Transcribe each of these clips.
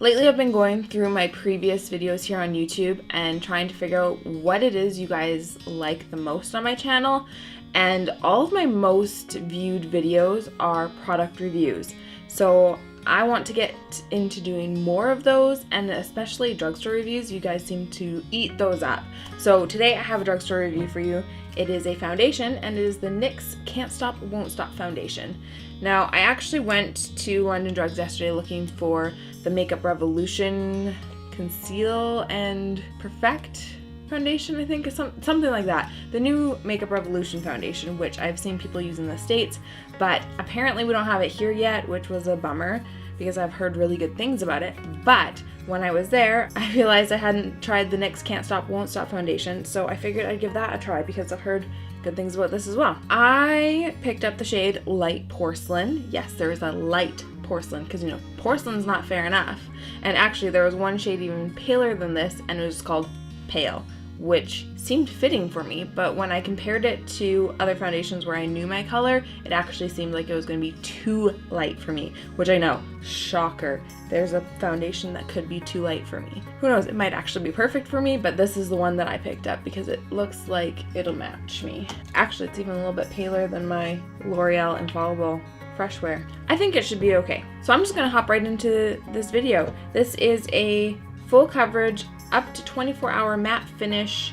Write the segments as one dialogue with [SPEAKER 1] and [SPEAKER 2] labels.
[SPEAKER 1] Lately I've been going through my previous videos here on YouTube and trying to figure out what it is you guys like the most on my channel, and all of my most viewed videos are product reviews. So I want to get into doing more of those, and especially drugstore reviews. You guys seem to eat those up. So today I have a drugstore review for you. It is a foundation, and it is the NYX Can't Stop Won't Stop foundation. Now, I actually went to London Drugs yesterday looking for the Makeup Revolution Conceal and Perfect foundation, I think, or something like that. The new Makeup Revolution foundation, which I've seen people use in the States, but apparently we don't have it here yet, which was a bummer because I've heard really good things about it. But when I was there, I realized I hadn't tried the NYX Can't Stop Won't Stop foundation, so I figured I'd give that a try because I've heard good things about this as well. I picked up the shade Light Porcelain. Yes, there is a light porcelain because, you know, porcelain's not fair enough. And actually there was one shade even paler than this, and it was called Pale, which seemed fitting for me, but when I compared it to other foundations where I knew my color, it actually seemed like it was going to be too light for me, which I know, shocker, there's a foundation that could be too light for me. Who knows, it might actually be perfect for me, but this is the one that I picked up because it looks like it'll match me. Actually, it's even a little bit paler than my L'Oreal Infallible Fresh Wear. I think it should be okay. So I'm just going to hop right into this video. This is a full coverage, up to 24-hour matte finish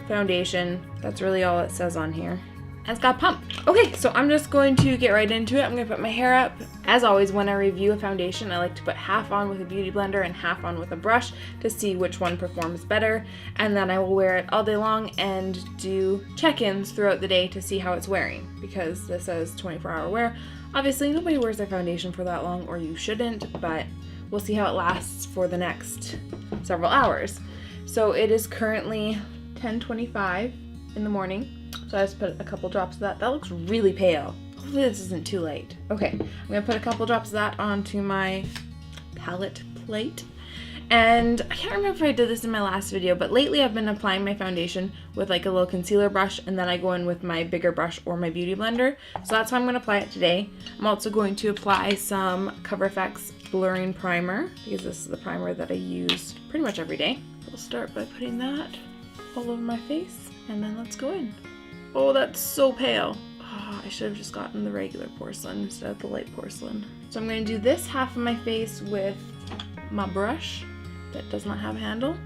[SPEAKER 1] foundation. That's really all it says on here. And it's got a pump. Okay, so I'm just going to get right into it. I'm going to put my hair up. As always, when I review a foundation, I like to put half on with a beauty blender and half on with a brush to see which one performs better. And then I will wear it all day long and do check-ins throughout the day to see how it's wearing, because this says 24-hour wear. Obviously, nobody wears their foundation for that long, or you shouldn't, but we'll see how it lasts for the next several hours. So it is currently 10:25 in the morning. So I just put a couple drops of that. That looks really pale. Hopefully this isn't too late. Okay, I'm gonna put a couple drops of that onto my palette plate. And I can't remember if I did this in my last video, but lately I've been applying my foundation with like a little concealer brush, and then I go in with my bigger brush or my beauty blender. So that's how I'm going to apply it today. I'm also going to apply some Cover FX blurring primer, because this is the primer that I use pretty much every day. We'll start by putting that all over my face, and then let's go in. Oh, that's so pale. Oh, I should have just gotten the regular porcelain instead of the light porcelain. So I'm going to do this half of my face with my brush that does not have a handle.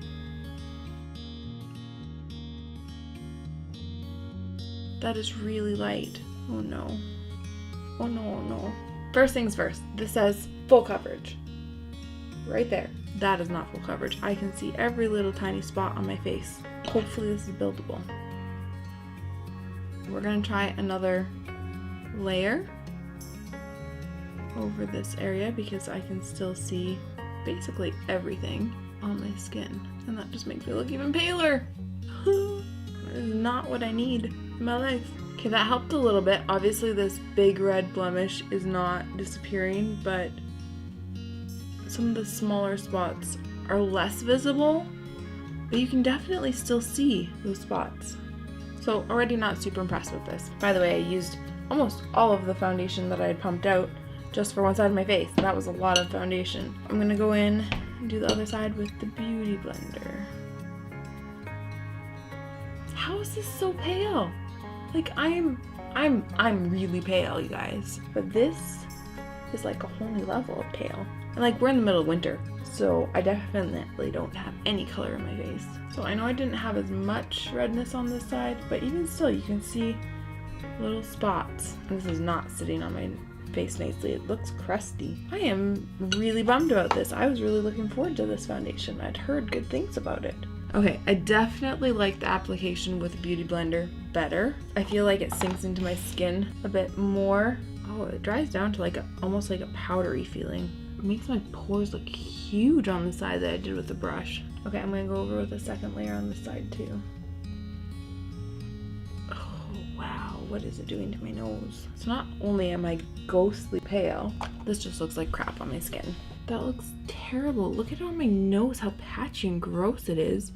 [SPEAKER 1] That is really light. Oh no. Oh no, oh no. First things first, this says full coverage. Right there. That is not full coverage. I can see every little tiny spot on my face. Hopefully this is buildable. We're gonna try another layer over this area because I can still see basically everything on my skin, and that just makes me look even paler. That is not what I need in my life. Okay, that helped a little bit. Obviously this big red blemish is not disappearing, but some of the smaller spots are less visible, but you can definitely still see those spots. So already not super impressed with this. By the way, I used almost all of the foundation that I had pumped out just for one side of my face. That was a lot of foundation. I'm gonna go in and do the other side with the beauty blender. How is this so pale? Like I'm really pale, you guys. But this is like a whole new level of pale. And like we're in the middle of winter, so I definitely don't have any color in my face. So I know I didn't have as much redness on this side, but even still you can see little spots. And this is not sitting on my face nicely. It looks crusty. I am really bummed about this. I was really looking forward to this foundation. I'd heard good things about it. Okay, I definitely like the application with a beauty blender better. I feel like it sinks into my skin a bit more. Oh, it dries down to like almost like a powdery feeling. It makes my pores look huge on the side that I did with the brush. Okay, I'm gonna go over with a second layer on this side too. Wow, what is it doing to my nose? So not only am I ghostly pale, this just looks like crap on my skin. That looks terrible. Look at it on my nose, how patchy and gross it is.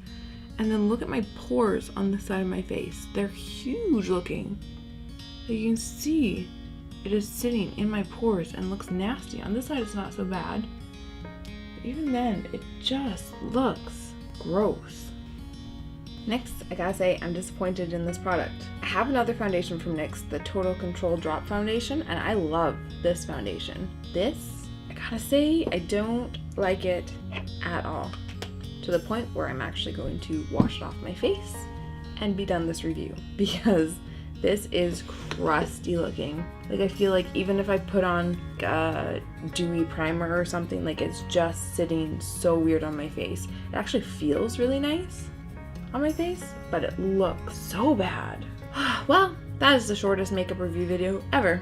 [SPEAKER 1] And then look at my pores on the side of my face. They're huge looking. You can see it is sitting in my pores and looks nasty. On this side it's not so bad. even then, it just looks gross. Next, I gotta say, I'm disappointed in this product. I have another foundation from NYX, the Total Control Drop Foundation, and I love this foundation. This, I gotta say, I don't like it at all. To the point where I'm actually going to wash it off my face and be done this review, because this is crusty looking. Like, I feel like even if I put on a dewy primer or something, like, it's just sitting so weird on my face. It actually feels really nice on my face, but it looks so bad. Well, that is the shortest makeup review video ever.